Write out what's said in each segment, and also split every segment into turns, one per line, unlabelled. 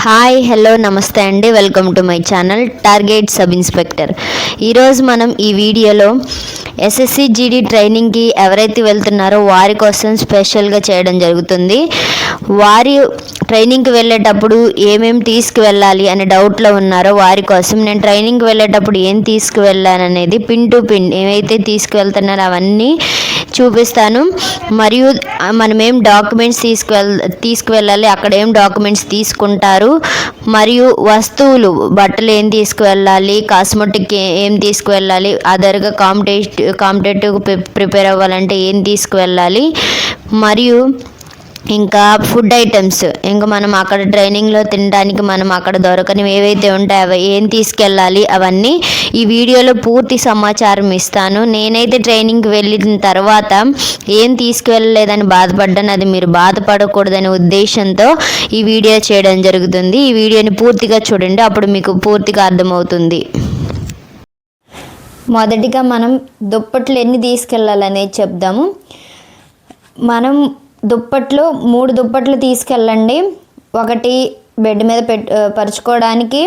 Hi hello నమస్తే అండి, welcome to my channel target sub inspector. ఈరోజు మనం ఈ వీడియోలో ఎస్ఎస్సి జీడీ ట్రైనింగ్కి ఎవరైతే వెళ్తున్నారో వారి కోసం స్పెషల్గా చేయడం జరుగుతుంది. వారి ట్రైనింగ్కి వెళ్ళేటప్పుడు ఏమేమి తీసుకువెళ్ళాలి అనే డౌట్లో ఉన్నారో వారి కోసం నేను ట్రైనింగ్కి వెళ్ళేటప్పుడు ఏం తీసుకువెళ్ళాననేది పిన్ టు పిన్ ఏవైతే తీసుకువెళ్తున్నారో అవన్నీ చూపిస్తాను. మరియు మనం ఏం డాక్యుమెంట్స్ తీసుకువెళ్ళాలి, అక్కడ ఏం డాక్యుమెంట్స్ తీసుకుంటారు, మరియు వస్తువులు బట్టలు ఏం తీసుకువెళ్ళాలి, కాస్మెటిక్ ఏం తీసుకువెళ్ళాలి, అదర్గా కాంపిటేటివ్ ప్రిపేర్ అవ్వాలంటే ఏం తీసుకువెళ్ళాలి, మరియు ఇంకా ఫుడ్ ఐటమ్స్, ఇంకా మనం అక్కడ ట్రైనింగ్లో తినడానికి మనం అక్కడ దొరకనివి ఏవైతే ఉంటాయో అవి ఏం తీసుకెళ్ళాలి, అవన్నీ ఈ వీడియోలో పూర్తి సమాచారం ఇస్తాను. నేనైతే ట్రైనింగ్కి వెళ్ళిన తర్వాత ఏం తీసుకువెళ్ళలేదని బాధపడ్డాను. అది మీరు బాధపడకూడదనే ఉద్దేశంతో ఈ వీడియో చేయడం జరుగుతుంది. ఈ వీడియోని పూర్తిగా చూడండి, అప్పుడు మీకు పూర్తిగా అర్థమవుతుంది. మొదటిగా మనం దుప్పట్లు ఎన్ని తీసుకెళ్ళాలనేది చెప్దాము. మనం దుప్పట్లు 3 దుప్పట్లు తీసుకెళ్ళండి. ఒకటి బెడ్ మీద పరుచుకోవడానికి,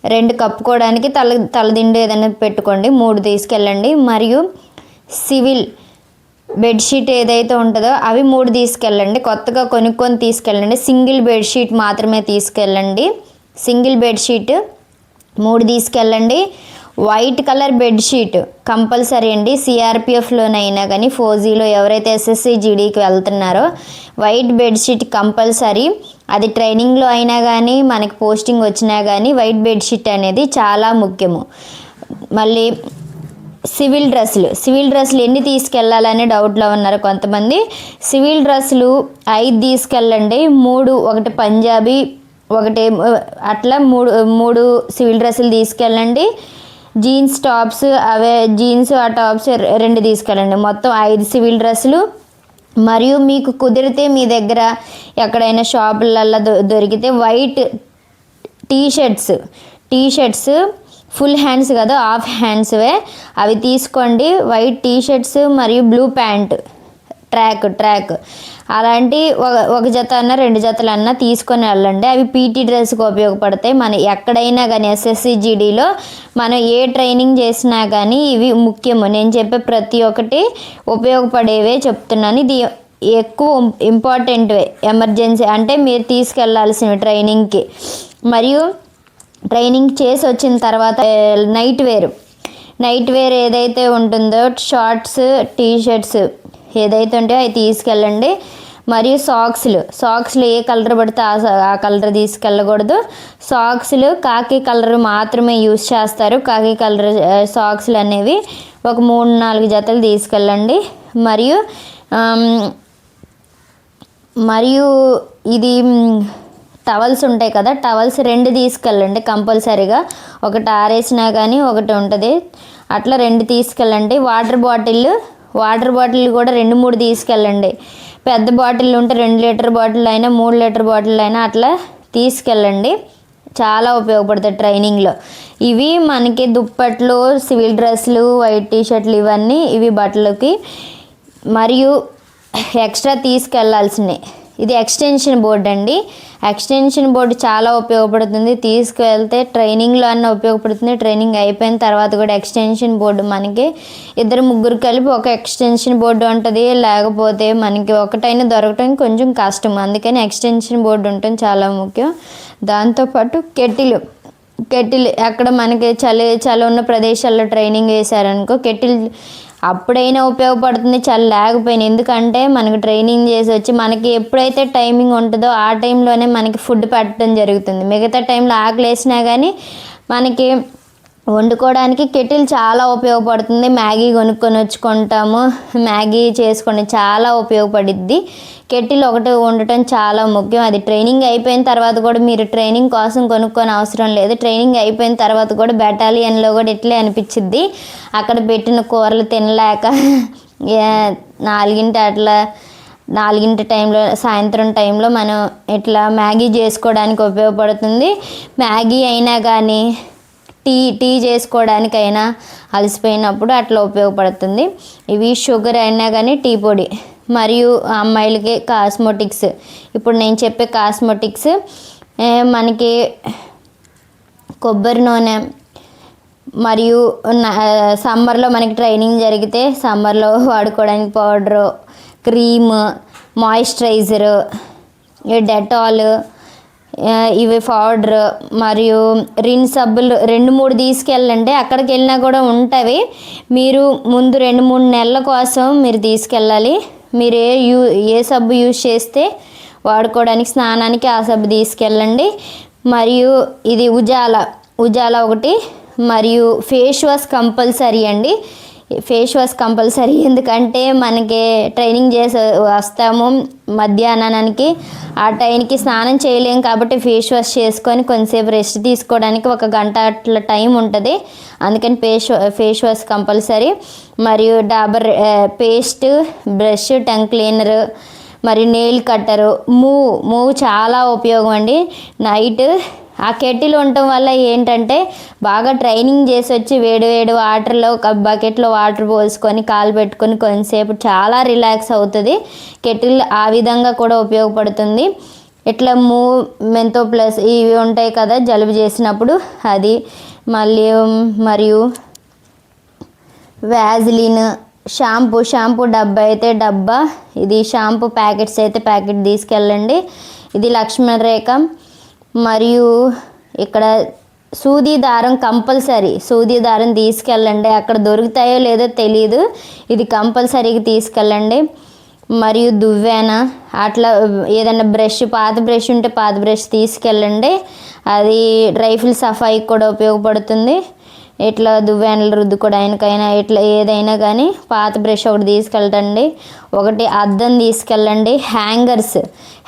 2 కప్పుకోవడానికి, తలదిండు ఏదైనా పెట్టుకోండి. 3 తీసుకెళ్ళండి. మరియు సివిల్ బెడ్షీట్ ఏదైతే ఉంటుందో అవి 3 తీసుకెళ్ళండి. కొత్తగా కొనుక్కొని తీసుకెళ్ళండి. సింగిల్ బెడ్షీట్ మాత్రమే తీసుకెళ్ళండి. సింగిల్ బెడ్షీట్ 3 తీసుకెళ్ళండి. వైట్ కలర్ బెడ్షీట్ కంపల్సరీ అండి. సిఆర్పిఎఫ్లోనైనా కానీ ఫోజీలో ఎవరైతే ఎస్ఎస్సి జీడీకి వెళ్తున్నారో వైట్ బెడ్షీట్ కంపల్సరీ. అది ట్రైనింగ్లో అయినా కానీ మనకి పోస్టింగ్ వచ్చినా కానీ వైట్ బెడ్షీట్ అనేది చాలా ముఖ్యము. మళ్ళీ సివిల్ డ్రెస్సులు ఎన్ని తీసుకెళ్ళాలనే డౌట్లో ఉన్నారు కొంతమంది. సివిల్ డ్రెస్సులు 5 తీసుకెళ్ళండి. 3 ఒకటి పంజాబీ, ఒకటి అట్లా 3 సివిల్ డ్రెస్సులు తీసుకెళ్ళండి. జీన్స్ టాప్స్, అవే జీన్స్ ఆ టాప్స్ 2 తీసుకెళ్ళండి. మొత్తం 5 సివిల్ డ్రెస్సులు. మరియు మీకు కుదిరితే మీ దగ్గర ఎక్కడైనా షాపులలో దొరికితే వైట్ టీషర్ట్స్ ఫుల్ హ్యాండ్స్ కదా, హాఫ్ హ్యాండ్స్వే అవి తీసుకోండి. వైట్ టీషర్ట్స్ మరియు బ్లూ ప్యాంట్ ట్రాక్ అలాంటి ఒక జత అన్న 2 జతలు అన్నా తీసుకొని వెళ్ళండి. అవి పీటీ డ్రెస్కి ఉపయోగపడతాయి. మనం ఎక్కడైనా కానీ ఎస్ఎస్సి జీడీలో మనం ఏ ట్రైనింగ్ చేసినా కానీ ఇవి ముఖ్యము. నేను చెప్పే ప్రతి ఒక్కటి ఉపయోగపడేవే చెప్తున్నాను. ఇది ఎక్కువ ఇంపార్టెంట్వే, ఎమర్జెన్సీ అంటే మీరు తీసుకెళ్లాల్సిన ట్రైనింగ్కి. మరియు ట్రైనింగ్ చేసి వచ్చిన తర్వాత నైట్ వేర్ ఏదైతే ఉంటుందో షార్ట్స్ టీషర్ట్స్ ఏదైతే ఉంటాయో అవి తీసుకెళ్ళండి. మరియు సాక్స్లు ఏ కలర్ పడితే ఆ కలర్ తీసుకెళ్ళకూడదు. సాక్స్లు కాకి కలర్ మాత్రమే యూజ్ చేస్తారు. కాకి కలర్ సాక్స్లు అనేవి ఒక 3-4 జతలు తీసుకెళ్ళండి. మరియు ఇది టవల్స్ ఉంటాయి కదా, టవల్స్ 2 తీసుకెళ్ళండి కంపల్సరీగా. ఒకటి ఆరేసినా కానీ ఒకటి ఉంటుంది, అట్లా 2 తీసుకెళ్ళండి. వాటర్ బాటిల్ కూడా 2-3 తీసుకెళ్ళండి. పెద్ద బాటిల్ ఉంటే 2 లీటర్ బాటిల్ అయినా 3 లీటర్ బాటిల్ అయినా అట్లా తీసుకెళ్ళండి. చాలా ఉపయోగపడతాయి ట్రైనింగ్లో. ఇవి మనకి దుప్పట్లు, సివిల్ డ్రెస్సులు, వైట్ టీషర్ట్లు ఇవి బట్టలకి. మరియు ఎక్స్ట్రా తీసుకెళ్లాల్సినవి ఇది ఎక్స్టెన్షన్ బోర్డు అండి. ఎక్స్టెన్షన్ బోర్డు చాలా ఉపయోగపడుతుంది. తీసుకువెళ్తే ట్రైనింగ్లో అన్న ఉపయోగపడుతుంది. ట్రైనింగ్ అయిపోయిన తర్వాత కూడా ఎక్స్టెన్షన్ బోర్డు మనకి 2-3 కలిపి ఒక ఎక్స్టెన్షన్ బోర్డు ఉంటుంది. లేకపోతే మనకి ఒకటైనా దొరకటం కొంచెం కష్టం. అందుకని ఎక్స్టెన్షన్ బోర్డు ఉండటం చాలా ముఖ్యం. దాంతోపాటు కెటిల్ అక్కడ మనకి చలి ఉన్న ప్రదేశాల్లో ట్రైనింగ్ వేశారనుకో కెటిల్ అప్పుడైనా ఉపయోగపడుతుంది, చలి లేకపోయినా. ఎందుకంటే మనకు ట్రైనింగ్ చేసి వచ్చి మనకి ఎప్పుడైతే టైమింగ్ ఉంటుందో ఆ టైంలోనే మనకి ఫుడ్ పెట్టడం జరుగుతుంది. మిగతా టైంలో ఆకలి వేసినా కానీ మనకి వండుకోవడానికి కెటిల్ చాలా ఉపయోగపడుతుంది. మ్యాగీ కొనుక్కొని వచ్చుకుంటాము, మ్యాగీ చేసుకోండి, చాలా ఉపయోగపడుద్ది. కెటిల్ ఒకటి ఉండటం చాలా ముఖ్యం. అది ట్రైనింగ్ అయిపోయిన తర్వాత కూడా మీరు ట్రైనింగ్ కోసం కొనుక్కొని అవసరం లేదు. ట్రైనింగ్ అయిపోయిన తర్వాత కూడా బెటాలియన్లో కూడా ఇట్లే అనిపించిద్ది. అక్కడ పెట్టిన కూరలు తినలేక 4 టైంలో సాయంత్రం టైంలో మనం ఇట్లా మ్యాగీ చేసుకోవడానికి ఉపయోగపడుతుంది. మ్యాగీ అయినా కానీ టీ చేసుకోవడానికైనా అలసిపోయినప్పుడు అట్లా ఉపయోగపడుతుంది. ఇవి షుగర్ అయినా కానీ టీ పొడి. మరియు అమ్మాయిలకి కాస్మెటిక్స్, ఇప్పుడు నేను చెప్పే కాస్మెటిక్స్ మనకి కొబ్బరి నూనె, మరియు సమ్మర్లో మనకి ట్రైనింగ్ జరిగితే సమ్మర్లో వాడుకోవడానికి పౌడరు, క్రీమ్, మాయిశ్చరైజరు, డెటాల్, ఇవి పౌడర్ మరియు రిన్ సబ్బులు 2-3 తీసుకెళ్ళండి. అక్కడికి వెళ్ళినా కూడా ఉంటాయి. మీరు ముందు 2-3 నెలల కోసం మీరు తీసుకెళ్ళాలి. మీరు ఏ సబ్బు యూజ్ చేస్తే వాడుకోవడానికి స్నానానికి ఆ సబ్బు తీసుకెళ్ళండి. మరియు ఇది ఉజాలా ఒకటి, మరియు ఫేస్ వాష్ కంపల్సరీ అండి. ఫేస్ వాష్ కంపల్సరీ, ఎందుకంటే మనకి ట్రైనింగ్ చేసి వస్తాము మధ్యాహ్నానికి, ఆ టైంకి స్నానం చేయలేము కాబట్టి ఫేస్ వాష్ చేసుకొని కొంచెంసేపు రెస్ట్ తీసుకోవడానికి 1 గంట అట్లా టైం ఉంటుంది. అందుకని ఫేస్ వాష్ కంపల్సరీ. మరియు Dabur paste, brush, tongue cleaner, మరియు నెయిల్ కట్టరు, మూవ్ చాలా ఉపయోగం అండి. నైట్ ఆ కెటిల్ ఉండటం వల్ల ఏంటంటే బాగా ట్రైనింగ్ చేసి వచ్చి వేడి వాటర్లో ఒక బకెట్లో వాటర్ పోసుకొని కాలు పెట్టుకొని కొంచెంసేపు చాలా రిలాక్స్ అవుతుంది. కెటిల్ ఆ విధంగా కూడా ఉపయోగపడుతుంది. ఇట్లా మెంతో ప్లస్ ఇవి ఉంటాయి కదా జలుబు చేసినప్పుడు అది, మరియు వ్యాజిలిన్, షాంపూ డబ్బా అయితే డబ్బా, ఇది షాంపూ ప్యాకెట్స్ అయితే ప్యాకెట్ తీసుకెళ్ళండి. ఇది లక్ష్మణ రేఖ. మరియు ఇక్కడ సూది దారం కంపల్సరీ, సూది దారం తీసుకెళ్ళండి. అక్కడ దొరుకుతాయో లేదో తెలీదు, ఇది కంపల్సరీగా తీసుకెళ్ళండి. మరియు దువ్వెన, అట్లా ఏదైనా బ్రష్, పాత బ్రష్ ఉంటే పాత బ్రష్ తీసుకెళ్ళండి. అది రైఫిల్ సఫాయికి కూడా ఉపయోగపడుతుంది. ఇట్లా దువ్వెనలు రుద్దుకోవడానికైనా ఇట్లా ఏదైనా కానీ పాత బ్రష్ ఒకటి తీసుకెళ్ళండి. ఒకటి అద్దం తీసుకెళ్ళండి.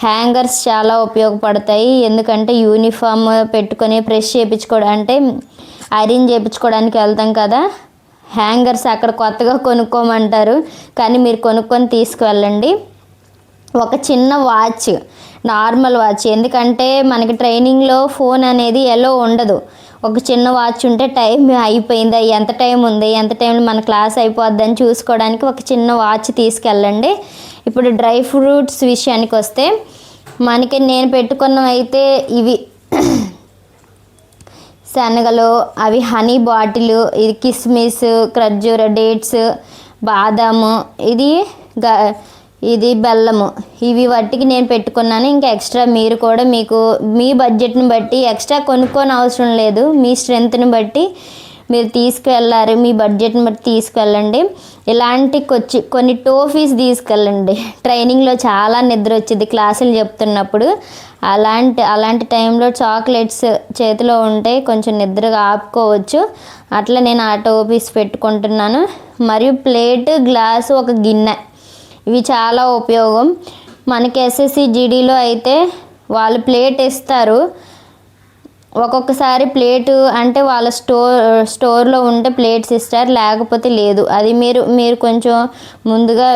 హ్యాంగర్స్ చాలా ఉపయోగపడతాయి. ఎందుకంటే యూనిఫామ్ పెట్టుకొని ప్రెస్ చేయించుకోవడం అంటే ఐరన్ చేయించుకోవడానికి వెళ్తాం కదా, హ్యాంగర్స్ అక్కడ కొత్తగా కొనుక్కోమంటారు కానీ మీరు కొనుక్కొని తీసుకువెళ్ళండి. ఒక చిన్న వాచ్, నార్మల్ వాచ్, ఎందుకంటే మనకి ట్రైనింగ్లో ఫోన్ అనేది ఎలో ఉండదు. ఒక చిన్న వాచ్ ఉంటే టైం అయిపోయిందా, ఎంత టైం ఉంది, ఎంత టైంలో మన క్లాస్ అయిపోద్దని చూసుకోవడానికి ఒక చిన్న వాచ్ తీసుకెళ్ళండి. ఇప్పుడు డ్రై ఫ్రూట్స్ విషయానికి వస్తే మనకి నేను పెట్టుకున్నవి అయితే ఇవి శనగలు, అవి హనీ బాటిల్, ఇది కిస్మిస్, ఖర్జూర, డేట్స్, బాదాము, ఇది బెల్లము, ఇవి వాటికి నేను పెట్టుకున్నాను. ఇంకా ఎక్స్ట్రా మీరు కూడా మీకు మీ బడ్జెట్ని బట్టి ఎక్స్ట్రా కొనుక్కోని అవసరం లేదు, మీ స్ట్రెంత్ని బట్టి మీరు తీసుకువెళ్ళారు, మీ బడ్జెట్ని బట్టి తీసుకువెళ్ళండి. ఇలాంటి కొన్ని టోఫీస్ తీసుకెళ్ళండి. ట్రైనింగ్లో చాలా నిద్ర వచ్చింది క్లాసులు చెప్తున్నప్పుడు, అలాంటి టైంలో చాక్లెట్స్ చేతిలో ఉంటే కొంచెం నిద్రగా ఆపుకోవచ్చు. అట్లా నేను ఆ టోఫీస్ పెట్టుకుంటున్నాను. మరియు ప్లేట్, గ్లాసు, ఒక గిన్నె, ఇవి చాలా ఉపయోగం. మనకి ఎస్ఎస్సి జీడీలో అయితే వాళ్ళు ప్లేట్ ఇస్తారు. ఒక్కొక్కసారి ప్లేటు అంటే వాళ్ళ స్టోర్లో ఉంటే ప్లేట్స్ ఇస్తారు, లేకపోతే లేదు. అది మీరు కొంచెం ముందుగా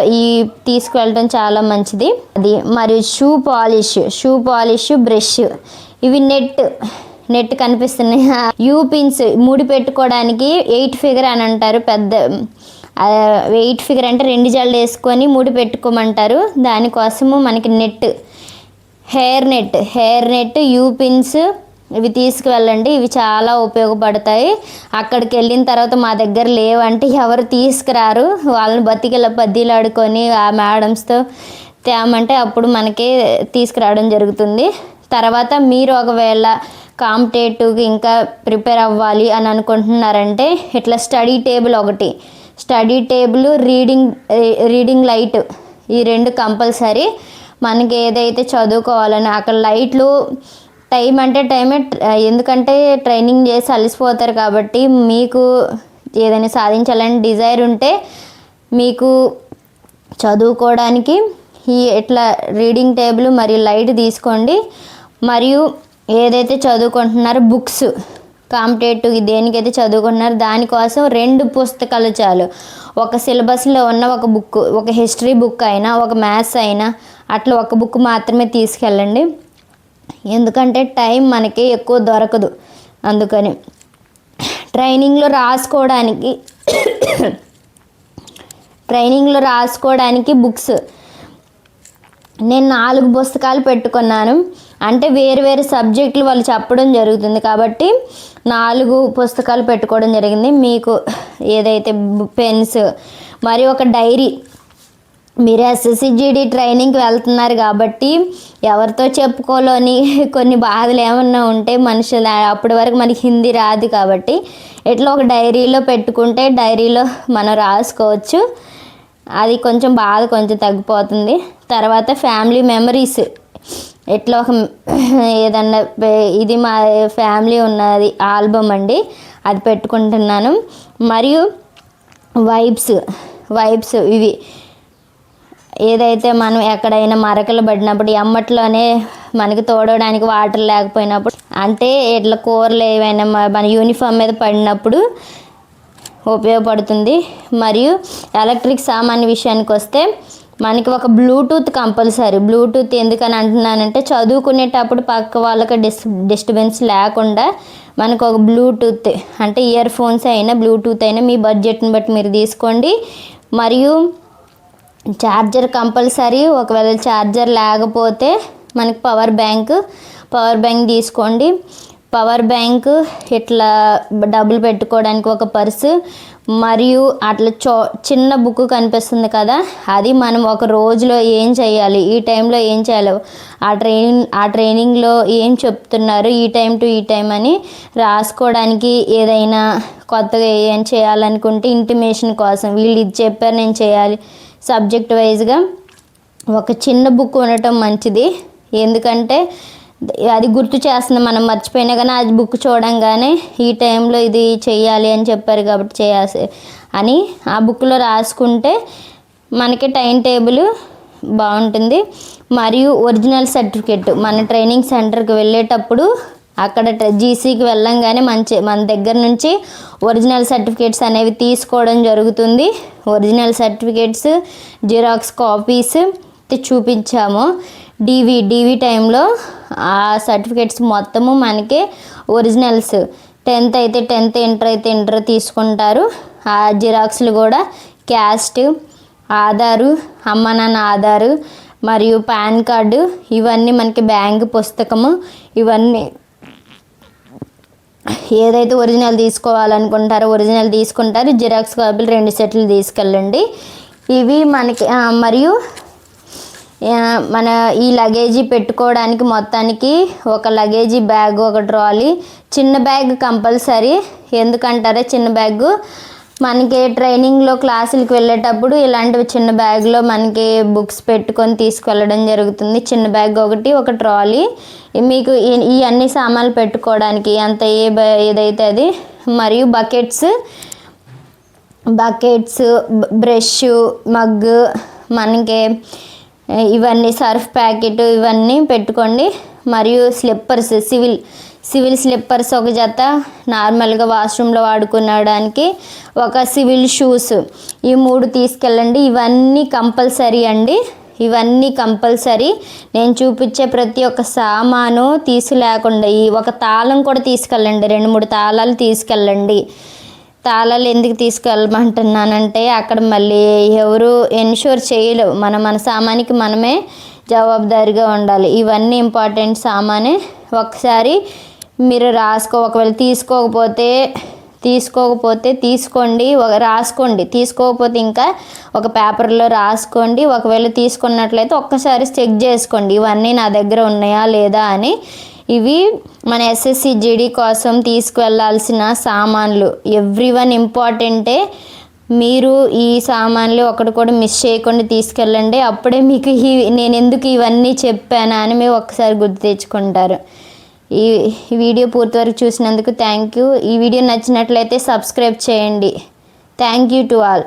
తీసుకువెళ్ళడం చాలా మంచిది. అది మరియు షూ పాలిష్, బ్రష్, ఇవి నెట్ కనిపిస్తున్నాయి. యూపిన్స్ ముడి పెట్టుకోవడానికి 8 ఫిగర్ అని అంటారు. పెద్ద 8 ఫిగర్ అంటే 2 జళ్ళు వేసుకొని ముడి పెట్టుకోమంటారు. దానికోసము మనకి హెయిర్ నెట్, యూపిన్స్, ఇవి తీసుకువెళ్ళండి. ఇవి చాలా ఉపయోగపడతాయి. అక్కడికి వెళ్ళిన తర్వాత మా దగ్గర లేవంటే ఎవరు తీసుకురారు, వాళ్ళని బతికిలా ఆ మేడమ్స్తో తేమంటే అప్పుడు మనకి తీసుకురావడం జరుగుతుంది. తర్వాత మీరు ఒకవేళ కాంపిటేటివ్కి ఇంకా ప్రిపేర్ అవ్వాలి అని అనుకుంటున్నారంటే ఇట్లా స్టడీ టేబుల్, రీడింగ్ లైట్, ఈ 2 కంపల్సరీ. మనకి ఏదైతే చదువుకోవాలని అక్కడ లైట్లు టైం అంటే టైమే, ఎందుకంటే ట్రైనింగ్ చేసి అలసిపోతారు కాబట్టి మీకు ఏదైనా సాధించాలని డిజైర్ ఉంటే మీకు చదువుకోవడానికి ఇట్లా రీడింగ్ టేబుల్ మరియు లైట్ తీసుకోండి. మరియు ఏదైతే చదువుకుంటున్నారో బుక్స్, కాంపిటేటివ్ దేనికైతే చదువుకుంటున్నారో దానికోసం 2 పుస్తకాలు చాలు. ఒక సిలబస్లో ఉన్న ఒక బుక్, ఒక హిస్టరీ బుక్ అయినా, ఒక మ్యాథ్స్ అయినా, అట్లా ఒక బుక్ మాత్రమే తీసుకెళ్ళండి. ఎందుకంటే టైం మనకి ఎక్కువ దొరకదు. అందుకని ట్రైనింగ్లో రాసుకోవడానికి బుక్స్ నేను 4 పుస్తకాలు పెట్టుకున్నాను. అంటే వేరు వేరు సబ్జెక్టులు వాళ్ళు చెప్పడం జరుగుతుంది కాబట్టి 4 పుస్తకాలు పెట్టుకోవడం జరిగింది. మీకు ఏదైతే పెన్స్ మరియు ఒక డైరీ. మీరు SSCGD ట్రైనింగ్కి వెళ్తున్నారు కాబట్టి ఎవరితో చెప్పుకోలేని కొన్ని బాధలు ఏమన్నా ఉంటే మనుషులు అప్పటి వరకు మనకి హిందీ రాదు కాబట్టి ఇట్లా ఒక డైరీలో పెట్టుకుంటే డైరీలో మనం రాసుకోవచ్చు. అది కొంచెం బాధ కొంచెం తగ్గిపోతుంది. తర్వాత ఫ్యామిలీ మెమరీస్ ఎట్లా ఒక ఏదన్నా ఇది మా ఫ్యామిలీ ఉన్నది ఆల్బమ్ అండి, అది పెట్టుకుంటున్నాను. మరియు వైబ్స్ ఇవి ఏదైతే మనం ఎక్కడైనా మరకలు పడినప్పుడు ఎమ్మట్లోనే మనకి తోడడానికి వాటర్ లేకపోయినప్పుడు, అంటే ఇట్లా కూరలు ఏవైనా మన యూనిఫామ్ మీద పడినప్పుడు ఉపయోగపడుతుంది. మరియు ఎలక్ట్రిక్ సామాన్ విషయానికి వస్తే మనకి ఒక బ్లూటూత్ కంపల్సరీ. బ్లూటూత్ ఎందుకని అంటున్నానంటే చదువుకునేటప్పుడు పక్క వాళ్ళకి డిస్టర్బెన్స్ లేకుండా మనకు ఒక బ్లూటూత్, అంటే ఇయర్ ఫోన్స్ అయినా బ్లూటూత్ అయినా మీ బడ్జెట్ని బట్టి మీరు తీసుకోండి. మరియు ఛార్జర్ కంపల్సరీ. ఒకవేళ ఛార్జర్ లేకపోతే మనకి పవర్ బ్యాంక్ తీసుకోండి. పవర్ బ్యాంక్, ఇట్లా డబ్బులు పెట్టుకోవడానికి ఒక పర్సు, మరియు అట్లా చిన్న బుక్ కనిపిస్తుంది కదా, అది మనం ఒక రోజులో ఏం చేయాలి, ఈ టైంలో ఏం చేయాలి, ఆ ట్రైనింగ్లో ఏం చెప్తున్నారు ఈ టైం టు ఈ టైం అని రాసుకోవడానికి, ఏదైనా కొత్తగా ఏం చేయాలనుకుంటే ఇంటిమేషన్ కోసం వీళ్ళు ఇది చెప్పారు నేను చేయాలి, సబ్జెక్ట్ వైజ్గా ఒక చిన్న బుక్ ఉండటం మంచిది. ఎందుకంటే అది గుర్తు చేస్తుంది. మనం మర్చిపోయినా కానీ అది బుక్ చూడంగానే ఈ టైంలో ఇది చేయాలి అని చెప్పారు కాబట్టి చేయాల్సి అని ఆ బుక్లో రాసుకుంటే మనకి టైం టేబుల్ బాగుంటుంది. మరియు ఒరిజినల్ సర్టిఫికెట్ మన ట్రైనింగ్ సెంటర్కి వెళ్ళేటప్పుడు అక్కడ జీసీకి వెళ్ళంగానే మన దగ్గర నుంచి ఒరిజినల్ సర్టిఫికేట్స్ అనేవి తీసుకోవడం జరుగుతుంది. ఒరిజినల్ సర్టిఫికేట్స్, జిరాక్స్ కాపీస్ చూపించాము. డీవీ టైంలో ఆ సర్టిఫికేట్స్ మొత్తము మనకి ఒరిజినల్స్. 10th అయితే 10th, ఇంటర్ అయితే ఇంటర్ తీసుకుంటారు. ఆ జిరాక్స్లు కూడా క్యాస్ట్, ఆధారు, అమ్మ నాన్న ఆధారు మరియు పాన్ కార్డు, ఇవన్నీ మనకి బ్యాంక్ పుస్తకము, ఇవన్నీ ఏదైతే ఒరిజినల్ తీసుకోవాలనుకుంటారో ఒరిజినల్ తీసుకుంటారు. జిరాక్స్ కాపీలు 2 సెట్లు తీసుకెళ్ళండి. ఇవి మనకి మరియు మన ఈ లగేజీ పెట్టుకోవడానికి మొత్తానికి ఒక లగేజీ బ్యాగ్, ఒక ట్రాలీ, చిన్న బ్యాగ్ కంపల్సరీ. ఎందుకంటారా చిన్న బ్యాగు, మనకి ట్రైనింగ్లో క్లాసులకు వెళ్ళేటప్పుడు ఇలాంటివి చిన్న బ్యాగ్లో మనకి బుక్స్ పెట్టుకొని తీసుకెళ్ళడం జరుగుతుంది. చిన్న బ్యాగ్ ఒకటి, ఒక ట్రాలీ, మీకు ఈ అన్ని సామాన్లు పెట్టుకోవడానికి అంత ఏదైతే అది. మరియు బకెట్స్, బ్రష్, మగ్గు, మనకి ఇవన్నీ సర్ఫ్ ప్యాకెట్ ఇవన్నీ పెట్టుకోండి. మరియు స్లిప్పర్స్, సివిల్ స్లిప్పర్స్ ఒక జత, నార్మల్గా వాష్రూమ్లో వాడుకోవడానికి ఒక సివిల్ షూస్, ఈ 3 తీసుకెళ్ళండి. ఇవన్నీ కంపల్సరీ అండి, ఇవన్నీ కంపల్సరీ. నేను చూపించే ప్రతి ఒక్క సామాను లేకుండా ఈ ఒక తాళం కూడా తీసుకెళ్ళండి. 2-3 తాళాలు తీసుకెళ్ళండి. తాళాలు ఎందుకు తీసుకెళ్ళమంటున్నానంటే అక్కడ మళ్ళీ ఎవరు ఎన్ష్యూర్ చేయలేవు. మన సామానికి మనమే జవాబుదారీగా ఉండాలి. ఇవన్నీ ఇంపార్టెంట్ సామానే. ఒకసారి మీరు ఒకవేళ తీసుకోకపోతే తీసుకోండి, రాసుకోండి. తీసుకోకపోతే ఇంకా ఒక పేపర్లో రాసుకోండి. ఒకవేళ తీసుకున్నట్లయితే ఒక్కసారి చెక్ చేసుకోండి ఇవన్నీ నా దగ్గర ఉన్నాయా లేదా అని. ఇవి మన SSCGD కోసం తీసుకువెళ్ళాల్సిన సామాన్లు. ఎవ్రీవన్ ఇంపార్టెంటే. మీరు ఈ సామాన్లు ఒకటి కూడా మిస్ చేయకుండా తీసుకెళ్ళండి. అప్పుడే మీకు నేను ఎందుకు ఇవన్నీ చెప్పానా అని మీరు ఒక్కసారి గుర్తు తెచ్చుకుంటారు. ఈ వీడియో పూర్తి వరకు చూసినందుకు థ్యాంక్ యూ. ఈ వీడియో నచ్చినట్లయితే సబ్స్క్రైబ్ చేయండి. Thank you to all.